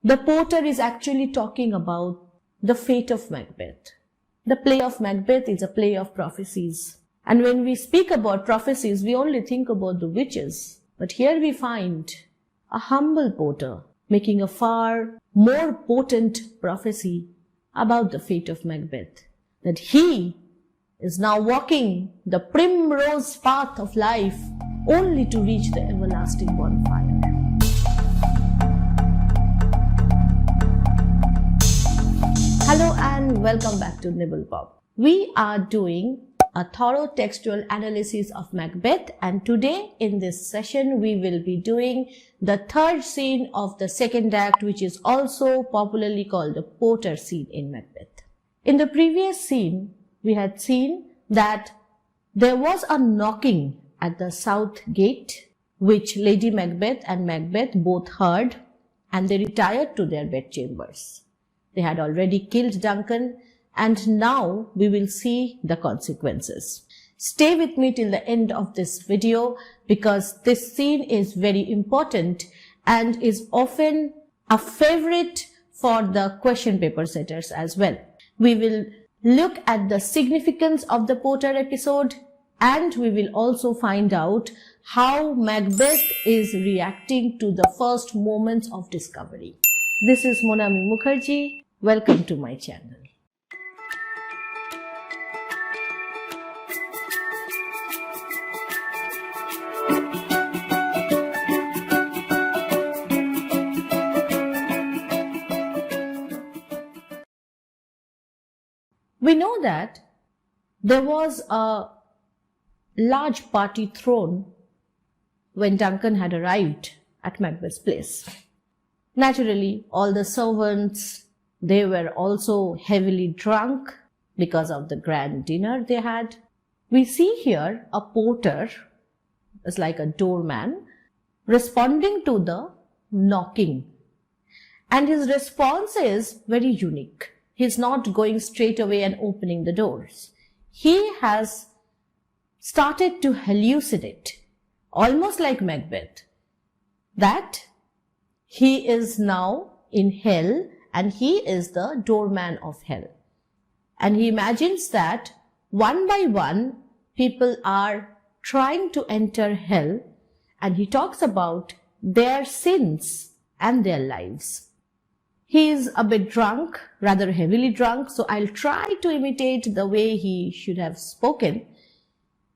the porter is actually talking about the fate of Macbeth. The play of Macbeth is a play of prophecies. And when we speak about prophecies, we only think about the witches. But here we find a humble porter making a far more potent prophecy about the fate of Macbeth. That he is now walking the primrose path of life only to reach the everlasting bonfire. Hello and welcome back to Nibble Pop. We are doing a thorough textual analysis of Macbeth, and today in this session we will be doing the third scene of the second act, which is also popularly called the Porter scene in Macbeth. In the previous scene, we had seen that there was a knocking at the south gate, which Lady Macbeth and Macbeth both heard, and they retired to their bedchambers. They had already killed Duncan, and now we will see the consequences. Stay with me till the end of this video because this scene is very important and is often a favorite for the question paper setters as well. We will look at the significance of the Porter episode, and we will also find out how Macbeth is reacting to the first moments of discovery. This is Monami Mukherjee. Welcome to my channel. We know that there was a large party thrown when Duncan had arrived at Macbeth's place. Naturally, all the servants, they were also heavily drunk because of the grand dinner they had. We see here a porter, it's like a doorman, responding to the knocking. And his response is very unique. He's not going straight away and opening the doors. He has started to hallucinate, almost like Macbeth, that he is now in hell and he is the doorman of hell. And he imagines that one by one people are trying to enter hell, and he talks about their sins and their lives. He is a bit drunk, rather heavily drunk, so I'll try to imitate the way he should have spoken.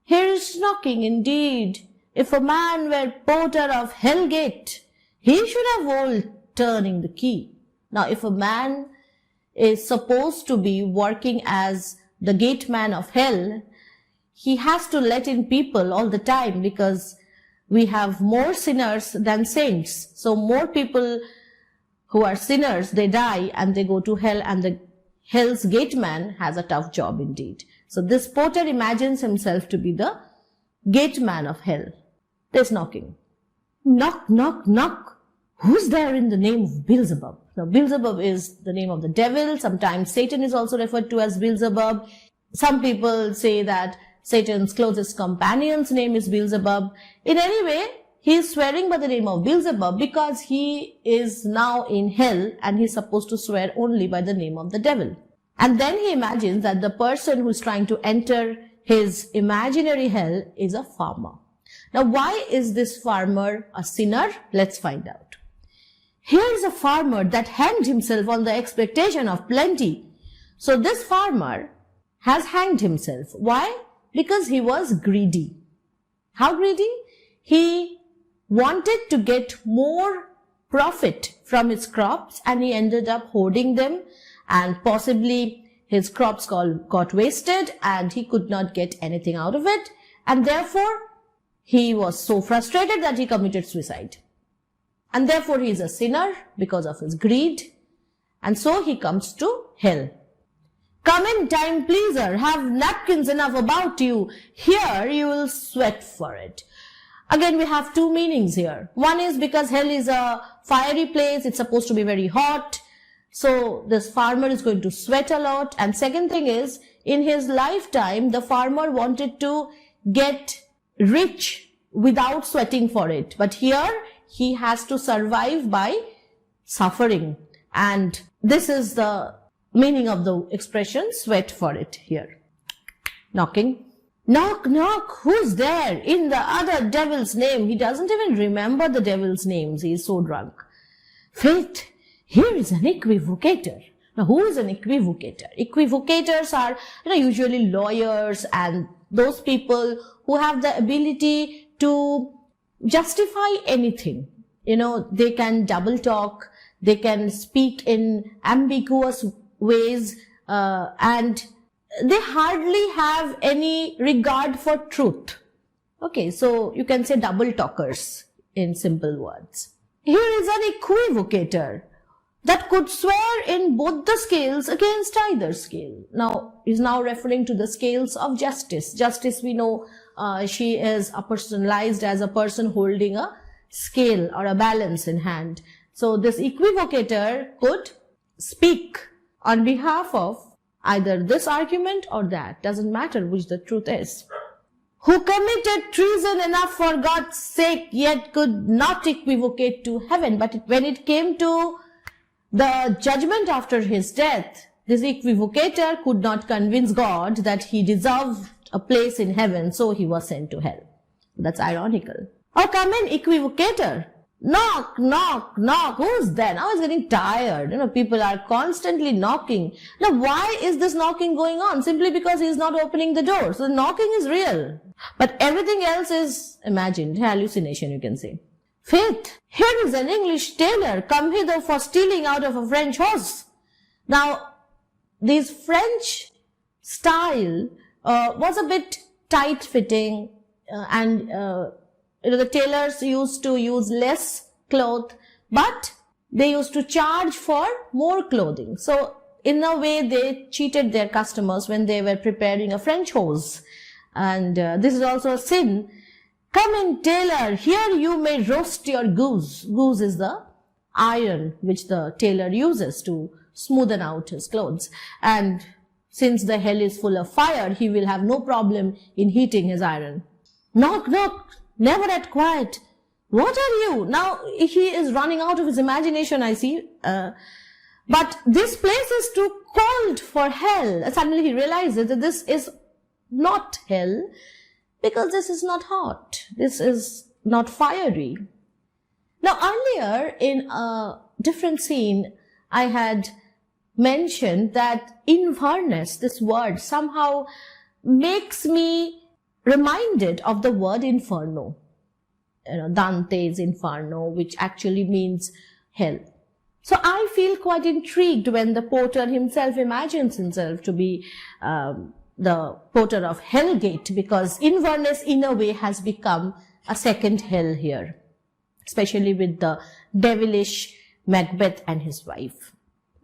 Here is knocking indeed. If a man were porter of Hellgate, he should have all turning the key. Now, if a man is supposed to be working as the gateman of hell, he has to let in people all the time because we have more sinners than saints. So more people who are sinners, they die and they go to hell, and the hell's gateman has a tough job indeed. So this porter imagines himself to be the gateman of hell. There's knocking. Knock, knock, knock. Who's there in the name of Beelzebub? Now, Beelzebub is the name of the devil. Sometimes Satan is also referred to as Beelzebub. Some people say that Satan's closest companion's name is Beelzebub. In any way, he is swearing by the name of Beelzebub because he is now in hell and he's supposed to swear only by the name of the devil. And then he imagines that the person who's trying to enter his imaginary hell is a farmer. Now, why is this farmer a sinner? Let's find out. Here is a farmer that hanged himself on the expectation of plenty. So this farmer has hanged himself. Why? Because he was greedy. How greedy? He wanted to get more profit from his crops, and he ended up hoarding them, and possibly his crops got wasted and he could not get anything out of it, and therefore he was so frustrated that he committed suicide. And therefore he is a sinner because of his greed, and so he comes to hell. Come in, time pleaser, have napkins enough about you. Here you will sweat for it. Again, we have two meanings here. One is because hell is a fiery place, it's supposed to be very hot. So this farmer is going to sweat a lot. And second thing is, in his lifetime, the farmer wanted to get rich without sweating for it. But here, he has to survive by suffering. And this is the meaning of the expression, sweat for it here. Knocking. Knock, knock, who's there? In the other devil's name. He doesn't even remember the devil's names. He is so drunk. Faith, here is an equivocator. Now, who is an equivocator? Equivocators are, usually lawyers and those people who have the ability to justify anything. They can double talk, they can speak in ambiguous ways, and they hardly have any regard for truth. Okay, so you can say double talkers in simple words. Here is an equivocator that could swear in both the scales against either scale. Now, is now referring to the scales of justice. Justice, we know, she is personalized as a person holding a scale or a balance in hand. So this equivocator could speak on behalf of either this argument or that. Doesn't matter which the truth is. Who committed treason enough for God's sake, yet could not equivocate to heaven. But when it came to the judgment after his death, this equivocator could not convince God that he deserved a place in heaven, so he was sent to hell. That's ironical. Oh, come in, equivocator. Knock, knock, knock. Who's there? Now it's getting tired. People are constantly knocking. Now, why is this knocking going on? Simply because he's not opening the door. So the knocking is real. But everything else is imagined, hallucination, you can say. Faith, here is an English tailor come hither for stealing out of a French horse. Now, this French style was a bit tight-fitting and the tailors used to use less cloth, but they used to charge for more clothing. So, in a way, they cheated their customers when they were preparing a French hose. And this is also a sin. Come in, tailor, here you may roast your goose. Goose is the iron which the tailor uses to smoothen out his clothes. And since the hell is full of fire, he will have no problem in heating his iron. Knock, knock, never at quiet. What are you? Now, he is running out of his imagination, I see. But this place is too cold for hell. And suddenly he realizes that this is not hell, because this is not hot. This is not fiery. Now, earlier in a different scene, I had mentioned that Inverness, this word, somehow makes me reminded of the word inferno. Dante's Inferno, which actually means hell. So I feel quite intrigued when the porter himself imagines himself to be the porter of Hellgate, because Inverness in a way has become a second hell here, especially with the devilish Macbeth and his wife.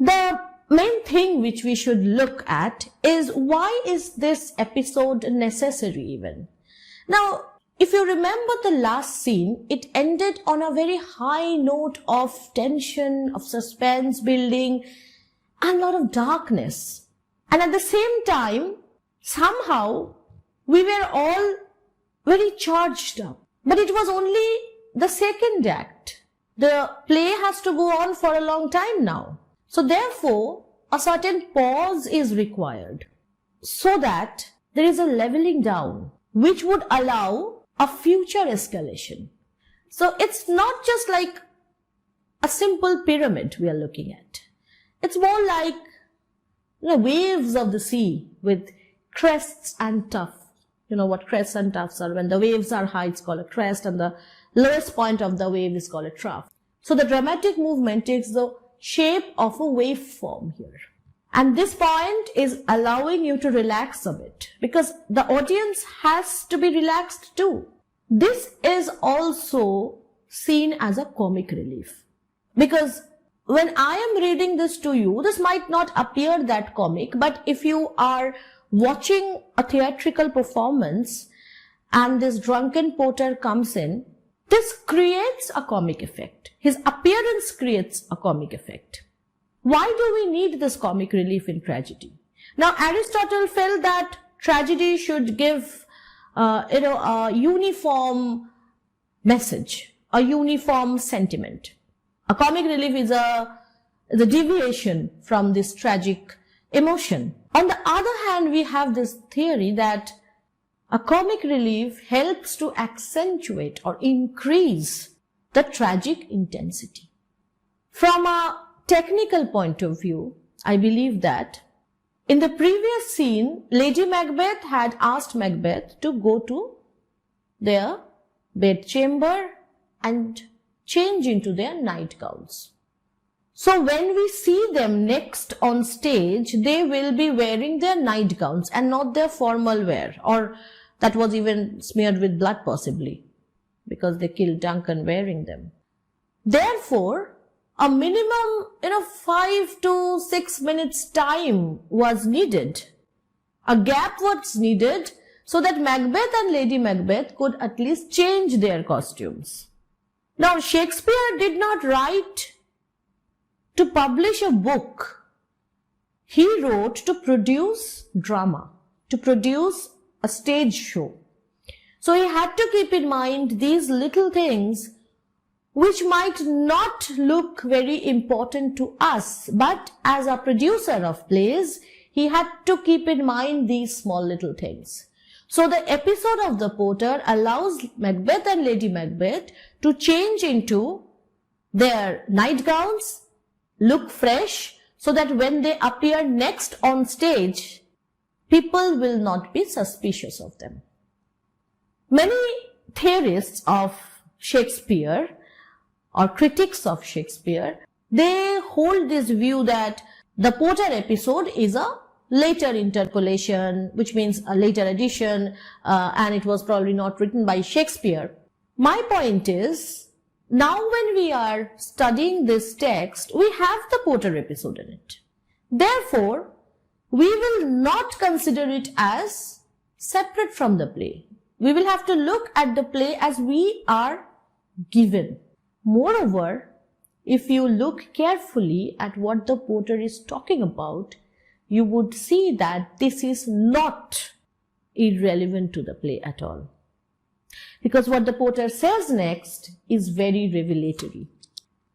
The main thing which we should look at is, why is this episode necessary even? Now, if you remember the last scene, it ended on a very high note of tension, of suspense building, and a lot of darkness. And at the same time, somehow, we were all very charged up. But it was only the second act. The play has to go on for a long time now. So therefore, a certain pause is required so that there is a leveling down, which would allow a future escalation. So it's not just like a simple pyramid we are looking at. It's more like waves of the sea with crests and tuffs. You know what crests and tuffs are? When the waves are high, it's called a crest, and the lowest point of the wave is called a trough. So the dramatic movement takes the shape of a waveform here. And this point is allowing you to relax a bit, because the audience has to be relaxed too. This is also seen as a comic relief, because when I am reading this to you, this might not appear that comic, but if you are watching a theatrical performance and this drunken porter comes in, this creates a comic effect. His appearance creates a comic effect. Why do we need this comic relief in tragedy? Now, Aristotle felt that tragedy should give, a uniform message, a uniform sentiment, A comic relief is a deviation from this tragic emotion. On the other hand, we have this theory that a comic relief helps to accentuate or increase the tragic intensity. From a technical point of view, I believe that in the previous scene, Lady Macbeth had asked Macbeth to go to their bedchamber and change into their nightgowns. So when we see them next on stage, they will be wearing their nightgowns and not their formal wear, or that was even smeared with blood possibly, because they killed Duncan wearing them. Therefore, a minimum, 5 to 6 minutes time was needed. A gap was needed so that Macbeth and Lady Macbeth could at least change their costumes. Now, Shakespeare did not write to publish a book. He wrote to produce drama, to produce a stage show. So he had to keep in mind these little things which might not look very important to us, but as a producer of plays, he had to keep in mind these small little things. So the episode of The Porter allows Macbeth and Lady Macbeth to change into their nightgowns, look fresh, so that when they appear next on stage, people will not be suspicious of them. Many theorists of Shakespeare or critics of Shakespeare, they hold this view that the Porter episode is a later interpolation, which means a later addition, and it was probably not written by Shakespeare. My point is, now when we are studying this text, we have the Porter episode in it. Therefore, we will not consider it as separate from the play. We will have to look at the play as we are given. Moreover, if you look carefully at what the Porter is talking about, you would see that this is not irrelevant to the play at all. Because what the Porter says next is very revelatory.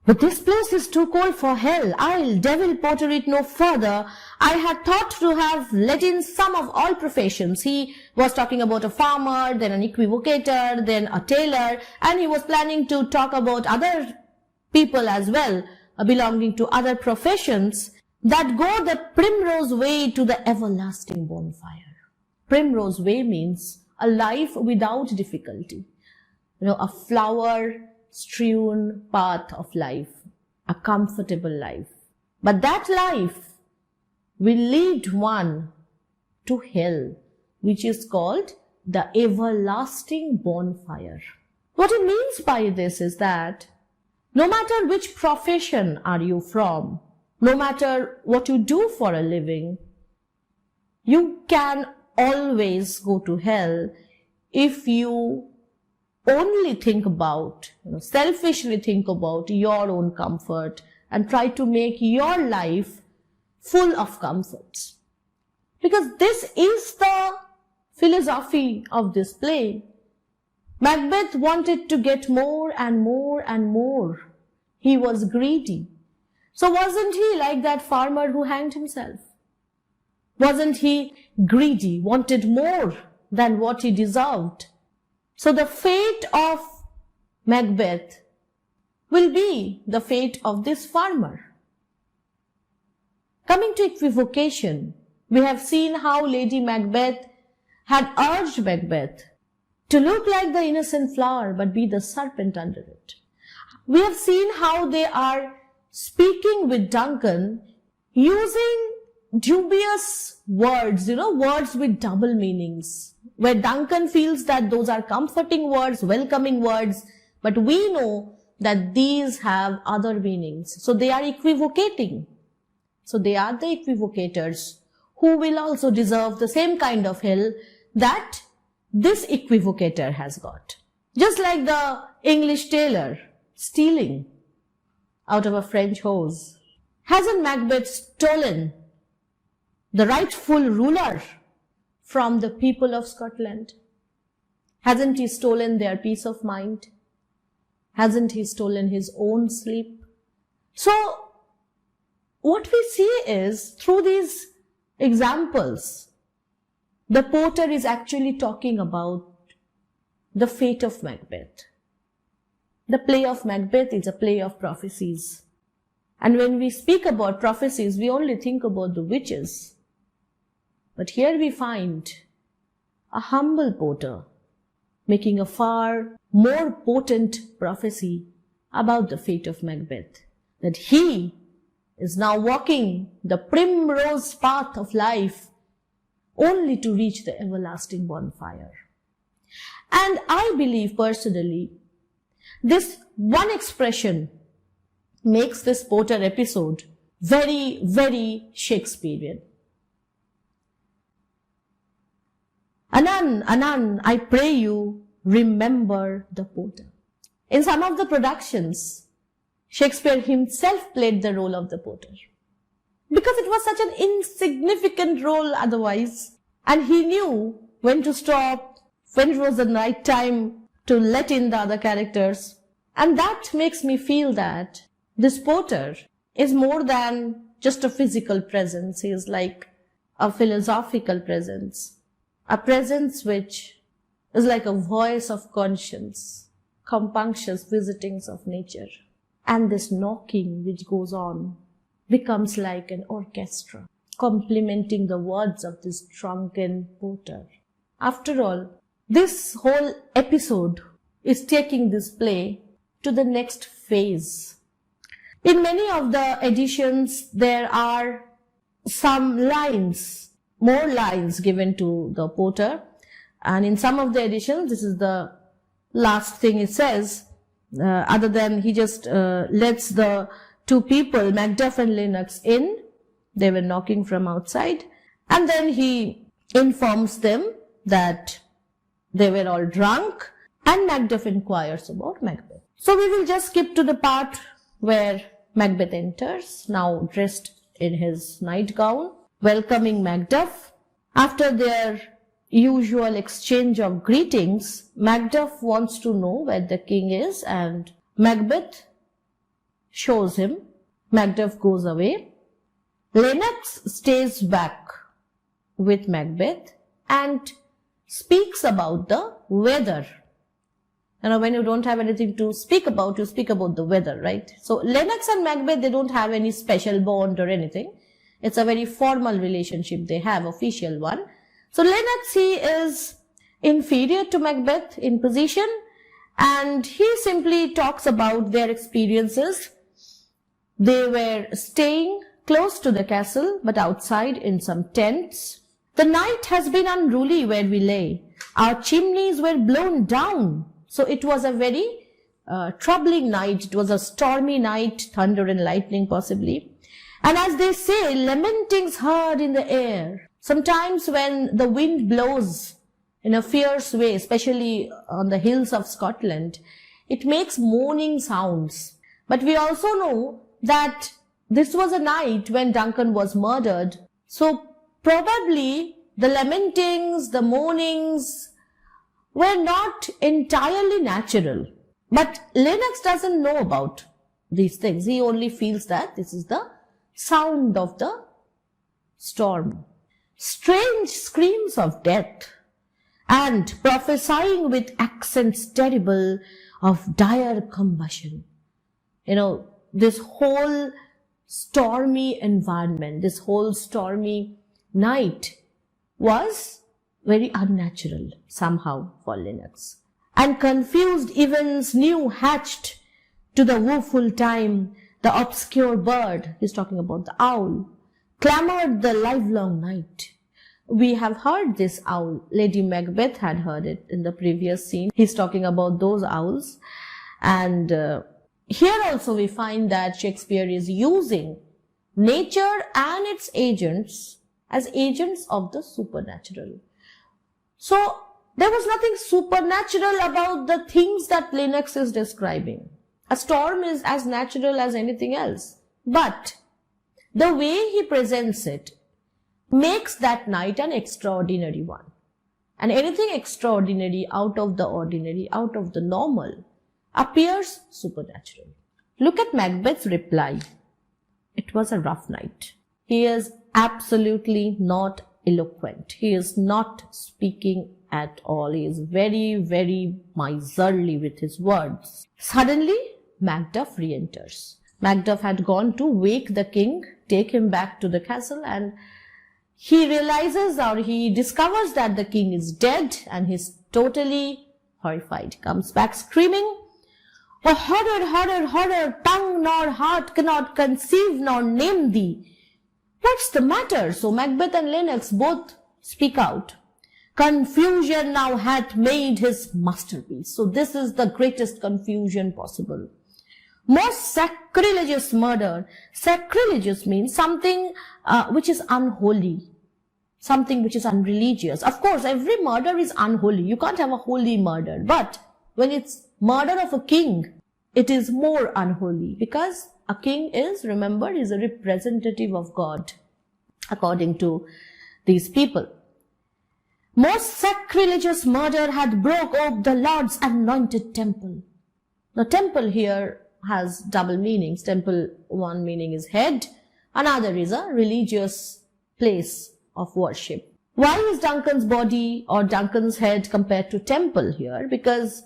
But this place is too cold for hell. I'll devil Porter it no further. I had thought to have let in some of all professions. He was talking about a farmer, then an equivocator, then a tailor, and he was planning to talk about other people as well, belonging to other professions that go the primrose way to the everlasting bonfire. Primrose way means a life without difficulty. A flower-strewn path of life, a comfortable life. But that life will lead one to hell, which is called the everlasting bonfire. What it means by this is that no matter which profession are you from, no matter what you do for a living, you can always go to hell if you only think about, selfishly think about your own comfort and try to make your life full of comforts. Because this is the philosophy of this play. Macbeth wanted to get more and more and more. He was greedy. So wasn't he like that farmer who hanged himself? Wasn't he greedy, wanted more than what he deserved? So the fate of Macbeth will be the fate of this farmer. Coming to equivocation, we have seen how Lady Macbeth had urged Macbeth to look like the innocent flower but be the serpent under it. We have seen how they are speaking with Duncan using dubious words, words with double meanings, where Duncan feels that those are comforting words, welcoming words, but we know that these have other meanings. So they are equivocating. So they are the equivocators who will also deserve the same kind of hell that this equivocator has got. Just like the English tailor stealing out of a French hose. Hasn't Macbeth stolen the rightful ruler from the people of Scotland? Hasn't he stolen their peace of mind? Hasn't he stolen his own sleep? So what we see is, through these examples, the Porter is actually talking about the fate of Macbeth. The play of Macbeth is a play of prophecies. And when we speak about prophecies, we only think about the witches. But here we find a humble Porter making a far more potent prophecy about the fate of Macbeth, that he is now walking the primrose path of life only to reach the everlasting bonfire. And I believe personally, this one expression makes this Porter episode very, very Shakespearean. Anan, Anan, I pray you, remember the Porter. In some of the productions, Shakespeare himself played the role of the Porter, because it was such an insignificant role otherwise, and he knew when to stop, when it was the right time to let in the other characters. And that makes me feel that this Porter is more than just a physical presence. He is like a philosophical presence, a presence which is like a voice of conscience, compunctious visitings of nature. And this knocking which goes on becomes like an orchestra, complementing the words of this drunken Porter. After all, this whole episode is taking this play to the next phase. In many of the editions, there are some lines, more lines given to the Porter. And in some of the editions, this is the last thing it says, other than he just lets the two people, Macduff and Lennox, in. They were knocking from outside. And then he informs them that they were all drunk, and Macduff inquires about Macbeth. So we will just skip to the part where Macbeth enters, now dressed in his nightgown, welcoming Macduff. After their usual exchange of greetings, Macduff wants to know where the king is, and Macbeth shows him. Macduff goes away. Lennox stays back with Macbeth and speaks about the weather. You know, when you don't have anything to speak about, you speak about the weather, right? So Lennox and Macbeth, they don't have any special bond or anything. It's a very formal relationship they have, official one. So Lennox, he is inferior to Macbeth in position, and he simply talks about their experiences. They were staying close to the castle, but outside in some tents. The night has been unruly where we lay. Our chimneys were blown down. So it was a very troubling night. It was a stormy night, thunder and lightning possibly. And as they say, lamentings heard in the air. Sometimes when the wind blows in a fierce way, especially on the hills of Scotland, it makes moaning sounds. But we also know that this was a night when Duncan was murdered. So probably the lamentings, the moanings were not entirely natural. But Lennox doesn't know about these things. He only feels that this is the sound of the storm. Strange screams of death, and prophesying with accents terrible of dire combustion. You know, this whole stormy environment, this whole stormy night was very unnatural somehow for Lennox. And confused events new hatched to the woeful time, the obscure bird, he's talking about the owl, clamored the livelong night. We have heard this owl. Lady Macbeth had heard it in the previous scene. He's talking about those owls. And here also we find that Shakespeare is using nature and its agents as agents of the supernatural. So there was nothing supernatural about the things that Lennox is describing. A storm is as natural as anything else. But the way he presents it makes that night an extraordinary one. And anything extraordinary, out of the ordinary, out of the normal, appears supernatural. Look at Macbeth's reply. it was a rough night. He is absolutely not eloquent. He is not speaking at all. He is very, very miserly with his words. Suddenly, Macduff re-enters. Macduff had gone to wake the king, take him back to the castle, and he realizes or he discovers that the king is dead and he's totally horrified. Comes back screaming, "Oh, horror, horror, horror, tongue nor heart cannot conceive nor name thee. What's the matter?" So Macbeth and Lennox both speak out. "Confusion now hath made his masterpiece." So this is the greatest confusion possible. "Most sacrilegious murder." Sacrilegious means something which is unholy, something which is unreligious. Of course, every murder is unholy. You can't have a holy murder. But when it's murder of a king, it is more unholy because a king is, remember, is a representative of God, according to these people. "Most sacrilegious murder had broke up the Lord's anointed temple." The temple here has double meanings. Temple, one meaning is head, another is a religious place of worship. Why is Duncan's body or Duncan's head compared to temple here? Because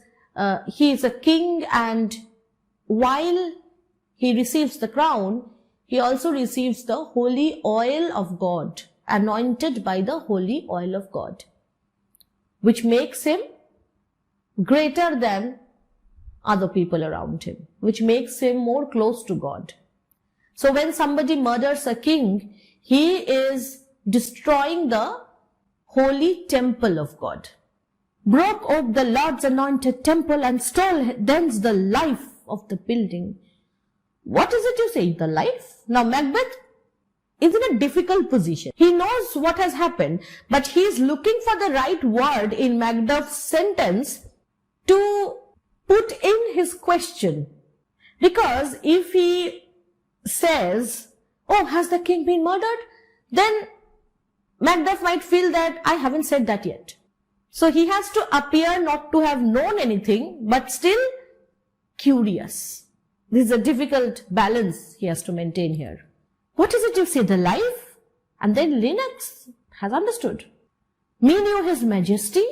he is a king, and while he receives the crown, he also receives the holy oil of God, anointed by the holy oil of God, which makes him greater than other people around him, which makes him more close to God. So when somebody murders a king, he is destroying the holy temple of God. "Broke up the Lord's anointed temple and stole thence the life of the building." What is it you say? The life? Now Macbeth is in a difficult position. He knows what has happened, but he is looking for the right word in Macduff's sentence to put in his question. Because if he says, "Oh, has the king been murdered?" then Macduff might feel that I haven't said that yet. So he has to appear not to have known anything, but still curious. This is a difficult balance he has to maintain here. "What is it you say, the life?" And then Lennox has understood. "Me knew his majesty."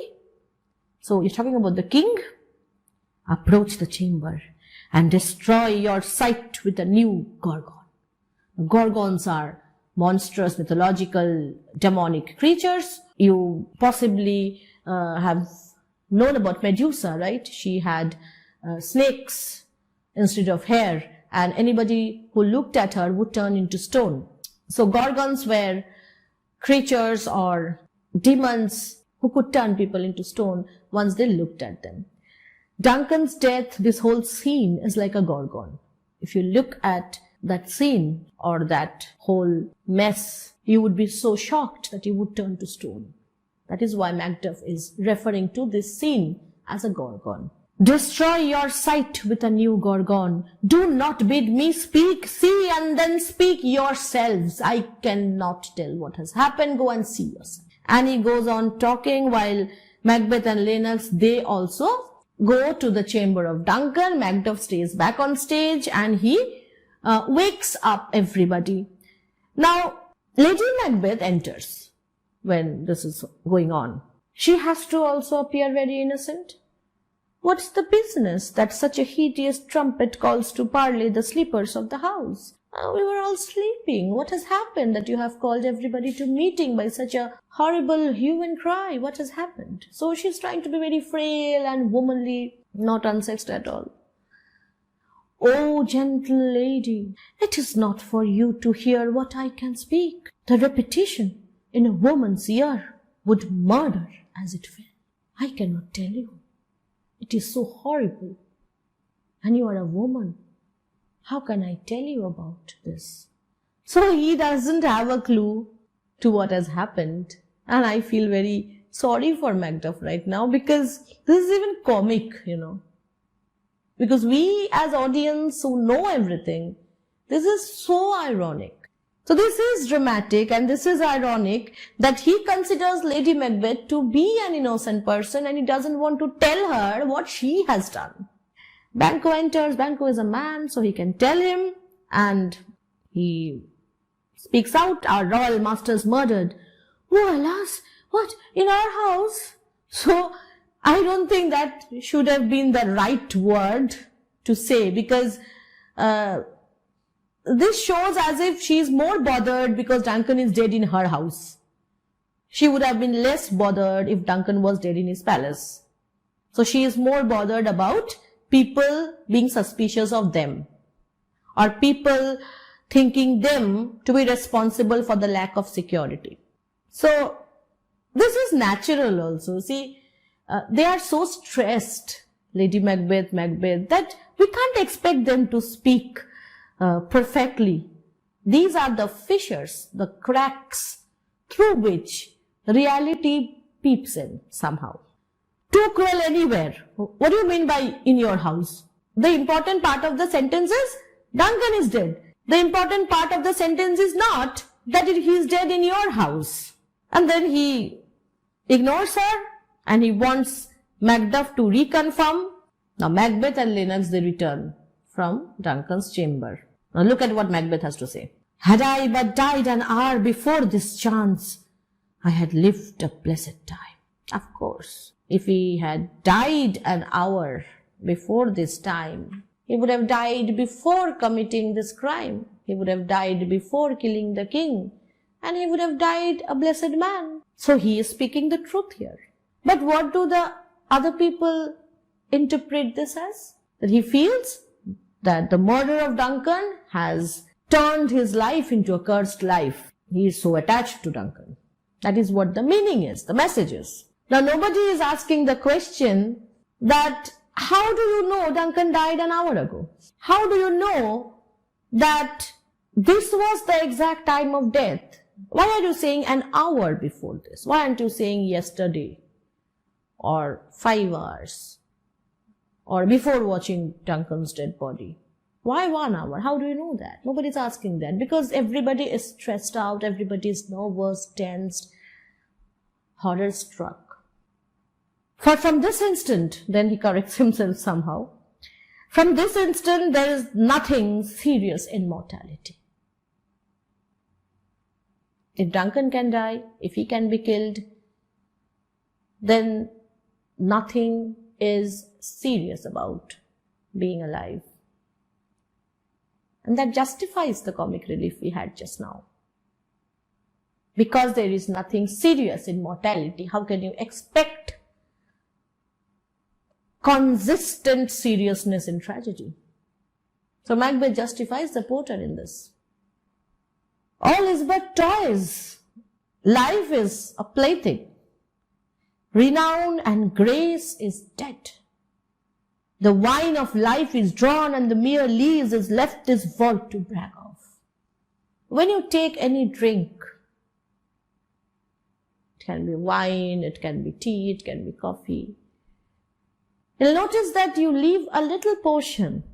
So you're talking about the king. "Approach the chamber and destroy your sight with a new Gorgon." Gorgons are monstrous, mythological, demonic creatures. You possibly have known about Medusa, right? She had snakes instead of hair, and anybody who looked at her would turn into stone. So Gorgons were creatures or demons who could turn people into stone once they looked at them. Duncan's death, this whole scene is like a Gorgon. If you look at that scene or that whole mess, you would be so shocked that you would turn to stone. That is why Macduff is referring to this scene as a Gorgon. "Destroy your sight with a new Gorgon. Do not bid me speak. See and then speak yourselves. I cannot tell what has happened. Go and see yourself." And he goes on talking while Macbeth and Lennox, they also go to the chamber of Duncan. Macduff stays back on stage and he wakes up everybody. Now, Lady Macbeth enters when this is going on. She has to also appear very innocent. What's the business that such a hideous trumpet calls to parley the sleepers of the house? We were all sleeping. What has happened that you have called everybody to meeting by such a horrible hue and cry? What has happened? So she's trying to be very frail and womanly, not unsexed at all. "O gentle lady, it is not for you to hear what I can speak. The repetition in a woman's ear would murder as it fell. I cannot tell you. It is so horrible. And you are a woman. How can I tell you about this?" So he doesn't have a clue to what has happened. And I feel very sorry for Macduff right now because this is even comic, Because we as audience who know everything, this is so ironic. So this is dramatic and this is ironic that he considers Lady Macbeth to be an innocent person and he doesn't want to tell her what she has done. Banquo enters. Banquo is a man, so he can tell him, and He speaks out, "Our royal master's murdered." "Oh, alas, what, in our house?" So I don't think that should have been the right word to say, because this shows as if she is more bothered because Duncan is dead in her house. She would have been less bothered if Duncan was dead in his palace. So she is more bothered about people being suspicious of them, or people thinking them to be responsible for the lack of security. So this is natural also. See, they are so stressed, Lady Macbeth, that we can't expect them to speak perfectly. These are the fissures, the cracks through which reality peeps in somehow. Too cruel anywhere. What do you mean by in your house? The important part of the sentence is Duncan is dead. The important part of the sentence is not that he is dead in your house. And then he ignores her and he wants Macduff to reconfirm. Now Macbeth and Lennox, they return from Duncan's chamber. Now look at what Macbeth has to say. "Had I but died an hour before this chance, I had lived a blessed time." Of course, if he had died an hour before this time, he would have died before committing this crime. He would have died before killing the king. And he would have died a blessed man. So he is speaking the truth here. But what do the other people interpret this as? That he feels that the murder of Duncan has turned his life into a cursed life. He is so attached to Duncan. That is what the meaning is, the message is. Now nobody is asking the question that how do you know Duncan died an hour ago? How do you know that this was the exact time of death? Why are you saying an hour before this? Why aren't you saying yesterday or 5 hours or before watching Duncan's dead body? Why 1 hour? How do you know that? Nobody's asking that, because everybody is stressed out, everybody is nervous, tensed, horror struck. For from this instant, then he corrects himself somehow, from this instant there is nothing serious in mortality. If Duncan can die, if he can be killed, then nothing is serious about being alive. And that justifies the comic relief we had just now. Because there is nothing serious in mortality, how can you expect consistent seriousness in tragedy? So Macbeth justifies the porter in this. All is but toys. Life is a plaything. Renown and grace is dead. The wine of life is drawn and the mere lees is left this vault to brag of. When you take any drink, it can be wine, it can be tea, it can be coffee, you'll notice that you leave a little portion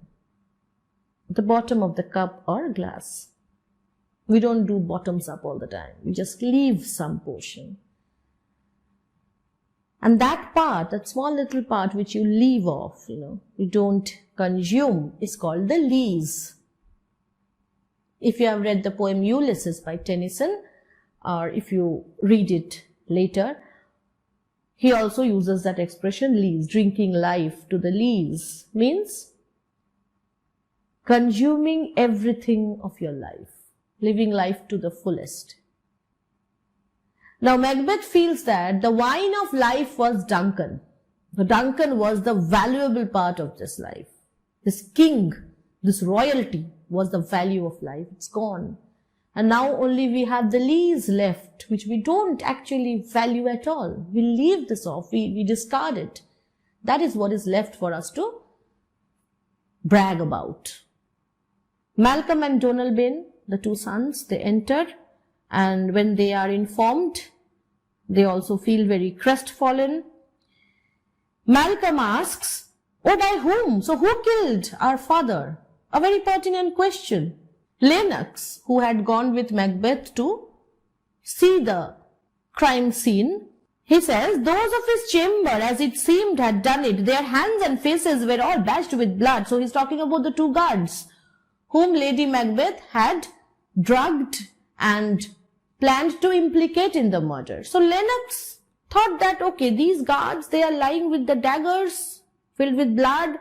at the bottom of the cup or glass. We don't do bottoms up all the time. We just leave some portion. And that part, that small little part which you leave off, you don't consume, is called the lees. If you have read the poem Ulysses by Tennyson, or if you read it later, he also uses that expression, lees, drinking life to the lees, means consuming everything of your life, living life to the fullest. Now Macbeth feels that the wine of life was Duncan. The Duncan was the valuable part of this life. This king, this royalty was the value of life. It's gone. And now only we have the lees left, which we don't actually value at all. We leave this off, we discard it. That is what is left for us to brag about. Malcolm and Donalbain, the two sons, they enter, and when they are informed, they also feel very crestfallen. Malcolm asks, "Oh, by whom? So who killed our father?" A very pertinent question. Lennox, who had gone with Macbeth to see the crime scene, he says, "Those of his chamber, as it seemed, had done it. Their hands and faces were all bashed with blood." So he's talking about the two guards whom Lady Macbeth had drugged and planned to implicate in the murder. So Lennox thought that, okay, these guards, they are lying with the daggers filled with blood.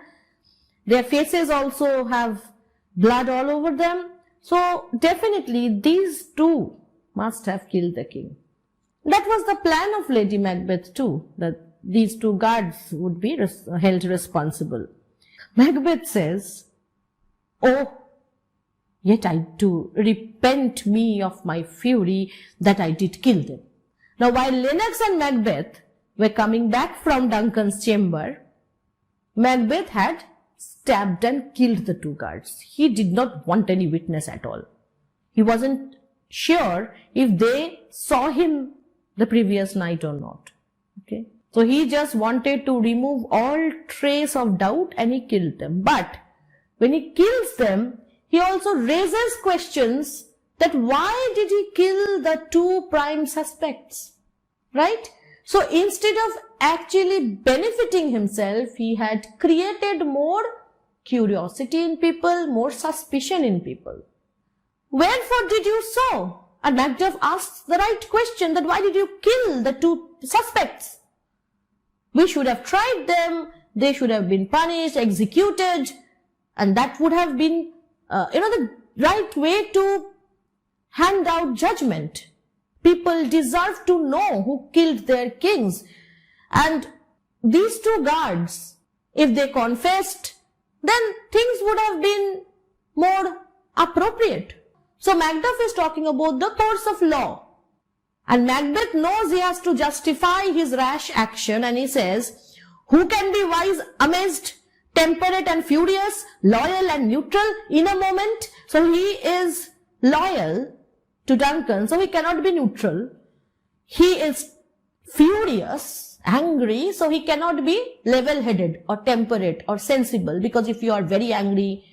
Their faces also have blood all over them. So definitely these two must have killed the king. That was the plan of Lady Macbeth too, that these two guards would be held responsible. Macbeth says, "Oh, yet I do repent me of my fury that I did kill them." Now, while Lennox and Macbeth were coming back from Duncan's chamber, Macbeth had stabbed and killed the two guards. He did not want any witness at all. He wasn't sure if they saw him the previous night or not. Okay. So he just wanted to remove all trace of doubt and he killed them. But when he kills them, he also raises questions that why did he kill the two prime suspects? Right? So instead of actually benefiting himself, he had created more curiosity in people, more suspicion in people. "Wherefore did you so?" And Macduff asks the right question, that why did you kill the two suspects? We should have tried them, they should have been punished, executed, and that would have been, the right way to hand out judgment. People deserve to know who killed their kings. And these two guards, if they confessed, then things would have been more appropriate. So Macduff is talking about the course of law. And Macbeth knows he has to justify his rash action, and he says, "Who can be wise, amazed, temperate and furious, loyal and neutral in a moment?" So he is loyal to Duncan, so he cannot be neutral. He is furious, angry, so he cannot be level-headed or temperate or sensible, because if you are very angry,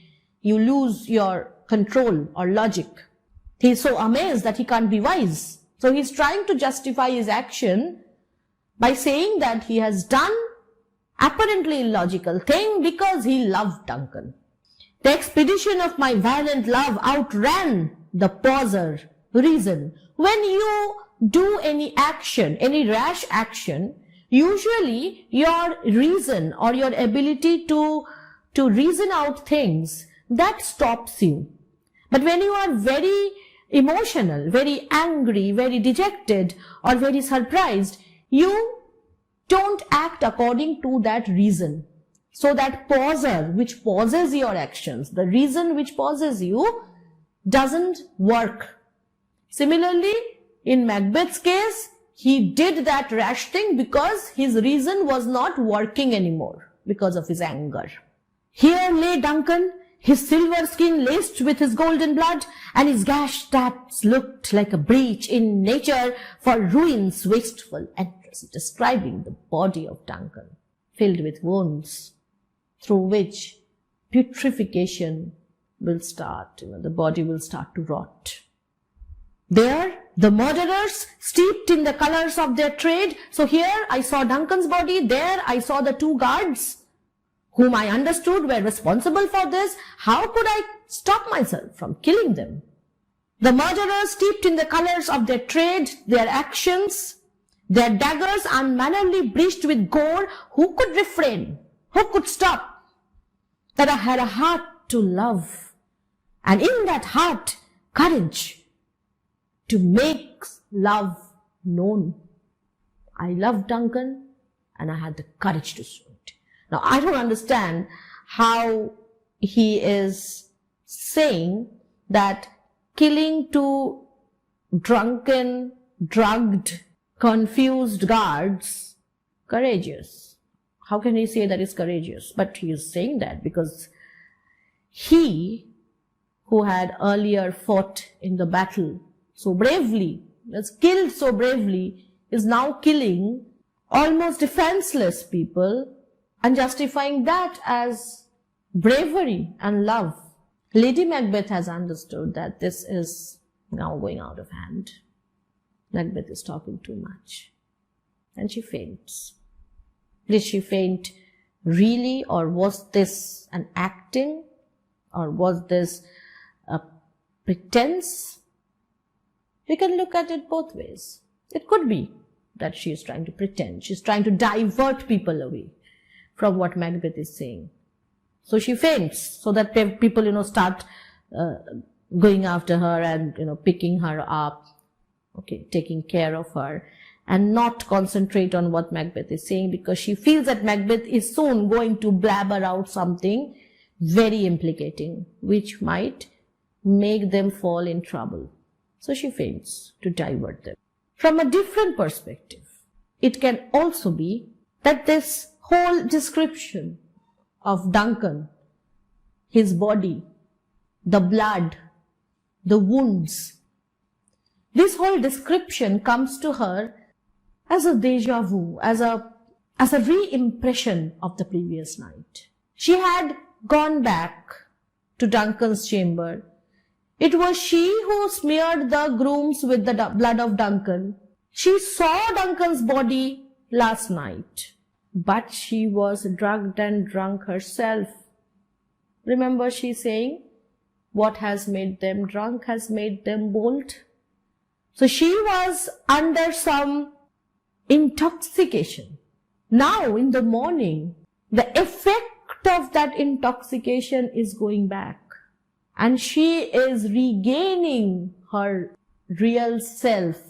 you lose your control or logic. He is so amazed that he can't be wise. So he's trying to justify his action by saying that he has done apparently illogical thing because he loved Duncan. "The expedition of my violent love outran the pauser reason." When you do any action, any rash action, usually your reason or your ability to reason out things, that stops you. But when you are very emotional, very angry, very dejected, or very surprised, you don't act according to that reason. So that pauser which pauses your actions, the reason which pauses you, doesn't work. Similarly, in Macbeth's case, he did that rash thing because his reason was not working anymore because of his anger. Here lay Duncan, his silver skin laced with his golden blood, and his gashed stabs looked like a breach in nature for ruin's wasteful entrance, describing the body of Duncan, filled with wounds, through which putrefaction will start, the body will start to rot. There, the murderers, steeped in the colors of their trade. So here I saw Duncan's body, there I saw the two guards, whom I understood were responsible for this. How could I stop myself from killing them? The murderers steeped in the colors of their trade, their actions, their daggers unmannerly breached with gore. Who could refrain? Who could stop? That I had a heart to love, and in that heart, courage to make love known. I loved Duncan, and I had the courage to show it. Now, I don't understand how he is saying that killing two drunken, drugged, confused guards, courageous. How can he say that is courageous? But he is saying that because he, who had earlier fought in the battle so bravely, was killed so bravely, is now killing almost defenseless people and justifying that as bravery and love. Lady Macbeth has understood that this is now going out of hand. Macbeth is talking too much. And she faints. Did she faint really, or was this an acting? Or was this a pretense? We can look at it both ways. It could be that she is trying to pretend. She's trying to divert people away from what Macbeth is saying. So she faints so that people, start going after her and, picking her up, taking care of her, and not concentrate on what Macbeth is saying, because she feels that Macbeth is soon going to blabber out something very implicating, which might make them fall in trouble. So she faints to divert them. From a different perspective, it can also be that this whole description of Duncan, his body, the blood, the wounds, this whole description comes to her as a déjà vu, as a re-impression of the previous night. She had gone back to Duncan's chamber. It was she who smeared the grooms with the blood of Duncan. She saw Duncan's body last night, but she was drugged and drunk herself. Remember she saying, what has made them drunk has made them bold. So she was under some intoxication. Now in the morning, the effect of that intoxication is going back, and she is regaining her real self.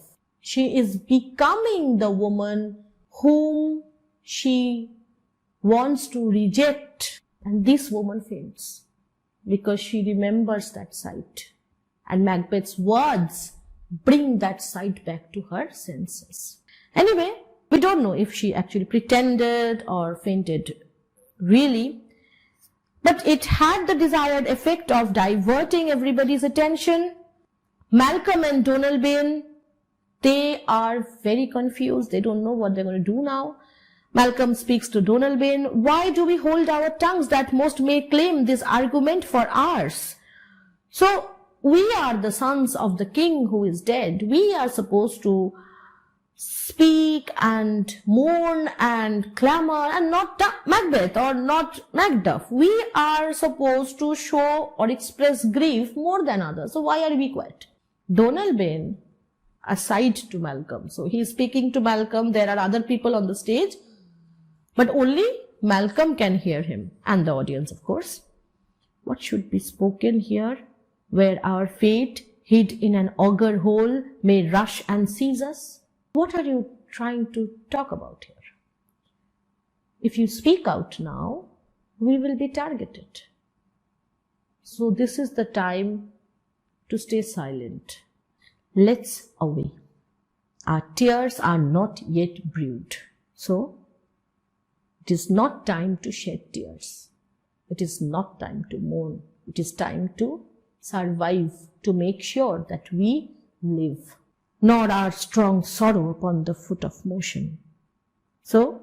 She is becoming the woman whom she wants to reject, and this woman faints because she remembers that sight, and Macbeth's words bring that sight back to her senses. Anyway, we don't know if she actually pretended or fainted really, but it had the desired effect of diverting everybody's attention. Malcolm and Donalbain, they are very confused. They don't know what they're going to do now. Malcolm speaks to Donalbain, why do we hold our tongues that most may claim this argument for ours? So we are the sons of the king who is dead. We are supposed to speak and mourn and clamor, and not Macbeth or not Macduff. We are supposed to show or express grief more than others. So why are we quiet? Donalbain, aside to Malcolm. So he is speaking to Malcolm. There are other people on the stage, but only Malcolm can hear him, and the audience, of course. What should be spoken here? Where our fate, hid in an auger hole, may rush and seize us? What are you trying to talk about here? If you speak out now, we will be targeted. So this is the time to stay silent. Let's away. Our tears are not yet brewed. So it is not time to shed tears. It is not time to mourn. It is time to survive, to make sure that we live, nor our strong sorrow upon the foot of motion. So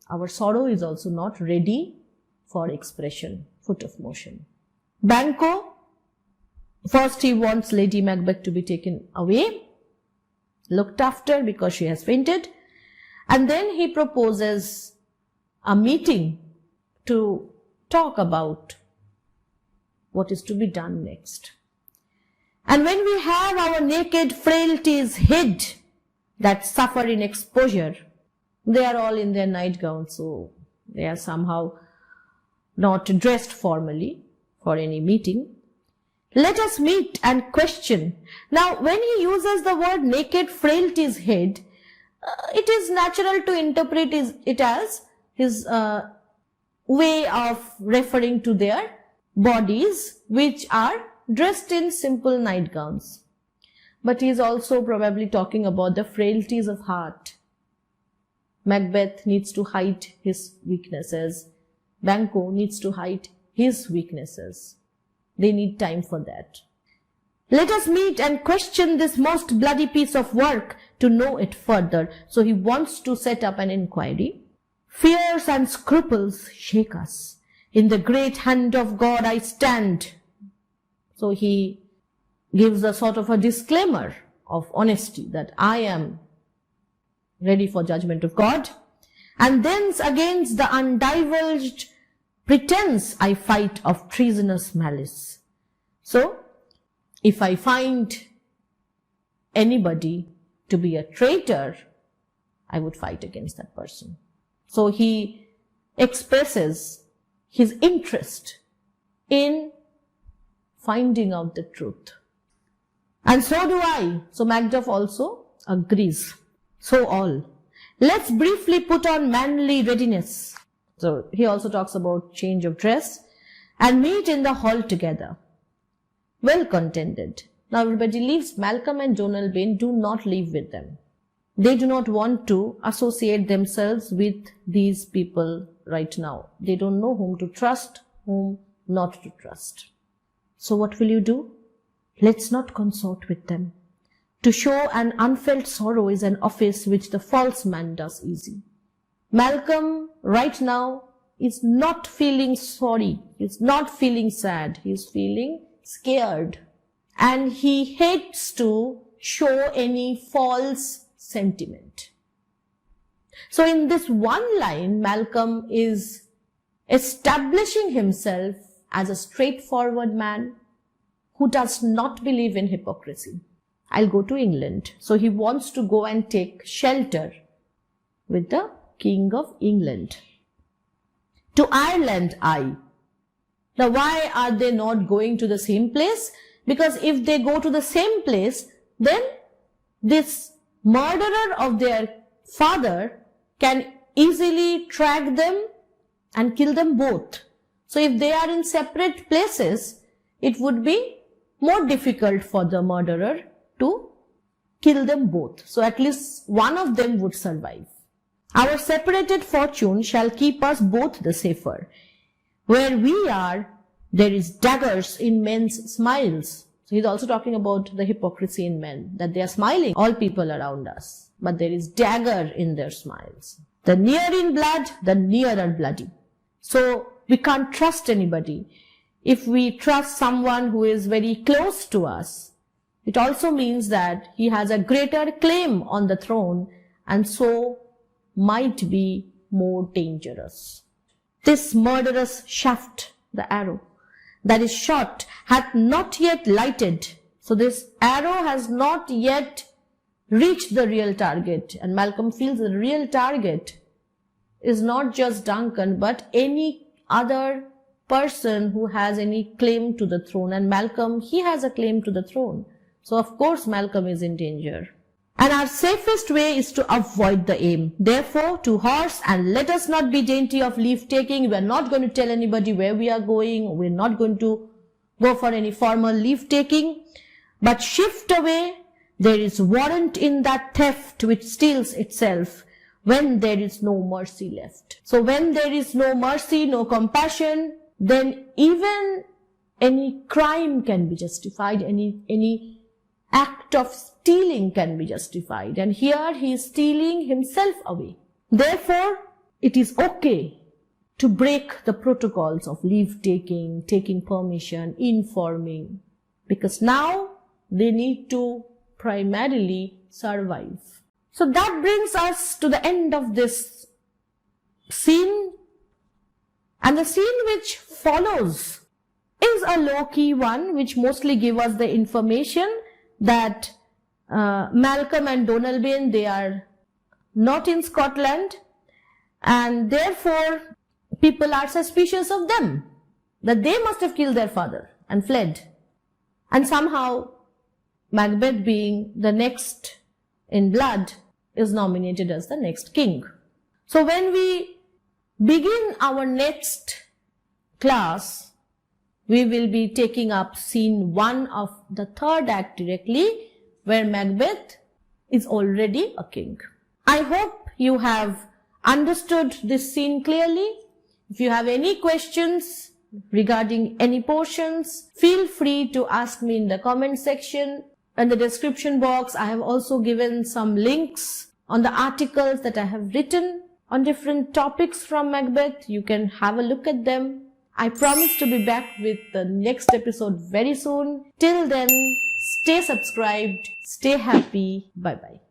our sorrow is also not ready for expression, foot of motion. Banquo, first he wants Lady Macbeth to be taken away, looked after because she has fainted, and then he proposes a meeting to talk about what is to be done next. And when we have our naked frailties hid that suffer in exposure, they are all in their nightgowns, so they are somehow not dressed formally for any meeting. Let us meet and question. Now, when he uses the word naked frailties hid, it is natural to interpret it as his way of referring to their bodies, which are dressed in simple nightgowns. But he is also probably talking about the frailties of heart. Macbeth needs to hide his weaknesses. Banquo needs to hide his weaknesses. They need time for that. Let us meet and question this most bloody piece of work to know it further. So he wants to set up an inquiry. Fears and scruples shake us. In the great hand of God I stand. So he gives a sort of a disclaimer of honesty that I am ready for judgment of God. And thence against the undivulged pretense I fight of treasonous malice. So if I find anybody to be a traitor, I would fight against that person. So he expresses his interest in finding out the truth. And so do I. So Macduff also agrees. So all. Let's briefly put on manly readiness. So he also talks about change of dress and meet in the hall together. Well contented. Now everybody leaves. Malcolm and Donalbain do not leave with them. They do not want to associate themselves with these people right now. They don't know whom to trust, whom not to trust. So what will you do? Let's not consort with them. To show an unfelt sorrow is an office which the false man does easy. Malcolm right now is not feeling sorry. He's not feeling sad. He's feeling scared. And he hates to show any false sentiment. So in this one line, Malcolm is establishing himself as a straightforward man who does not believe in hypocrisy. I'll go to England. So he wants to go and take shelter with the King of England. To Ireland I. Now why are they not going to the same place? Because if they go to the same place, then this murderer of their father can easily track them and kill them both. So if they are in separate places, it would be more difficult for the murderer to kill them both. So at least one of them would survive. Our separated fortune shall keep us both the safer. Where we are, there is daggers in men's smiles. So he's also talking about the hypocrisy in men, that they are smiling, all people around us, but there is dagger in their smiles. The near in blood, the nearer bloody. So we can't trust anybody. If we trust someone who is very close to us, it also means that he has a greater claim on the throne and so might be more dangerous. This murderous shaft, the arrow that is shot, hath not yet lighted. So this arrow has not yet reached the real target. And Malcolm feels the real target is not just Duncan, but any other person who has any claim to the throne. And Malcolm, he has a claim to the throne. So of course Malcolm is in danger. And our safest way is to avoid the aim. Therefore, to horse, and let us not be dainty of leave taking. We are not going to tell anybody where we are going. We are not going to go for any formal leave taking. But shift away. There is warrant in that theft which steals itself when there is no mercy left. So when there is no mercy, no compassion, then even any crime can be justified. Any act of stealing can be justified. And here he is stealing himself away. Therefore, it is okay to break the protocols of leave taking, taking permission, informing, because now they need to primarily survive. So that brings us to the end of this scene. And the scene which follows is a low-key one, which mostly gives us the information that Malcolm and Donalbain, they are not in Scotland, and therefore people are suspicious of them, that they must have killed their father and fled. And somehow Macbeth, being the next in blood, is nominated as the next king. So when we begin our next class, we will be taking up scene 1 of the 3rd act directly, where Macbeth is already a king. I hope you have understood this scene clearly. If you have any questions regarding any portions, feel free to ask me in the comment section. In the description box, I have also given some links on the articles that I have written on different topics from Macbeth. You can have a look at them. I promise to be back with the next episode very soon. Till then, stay subscribed, stay happy. Bye-bye.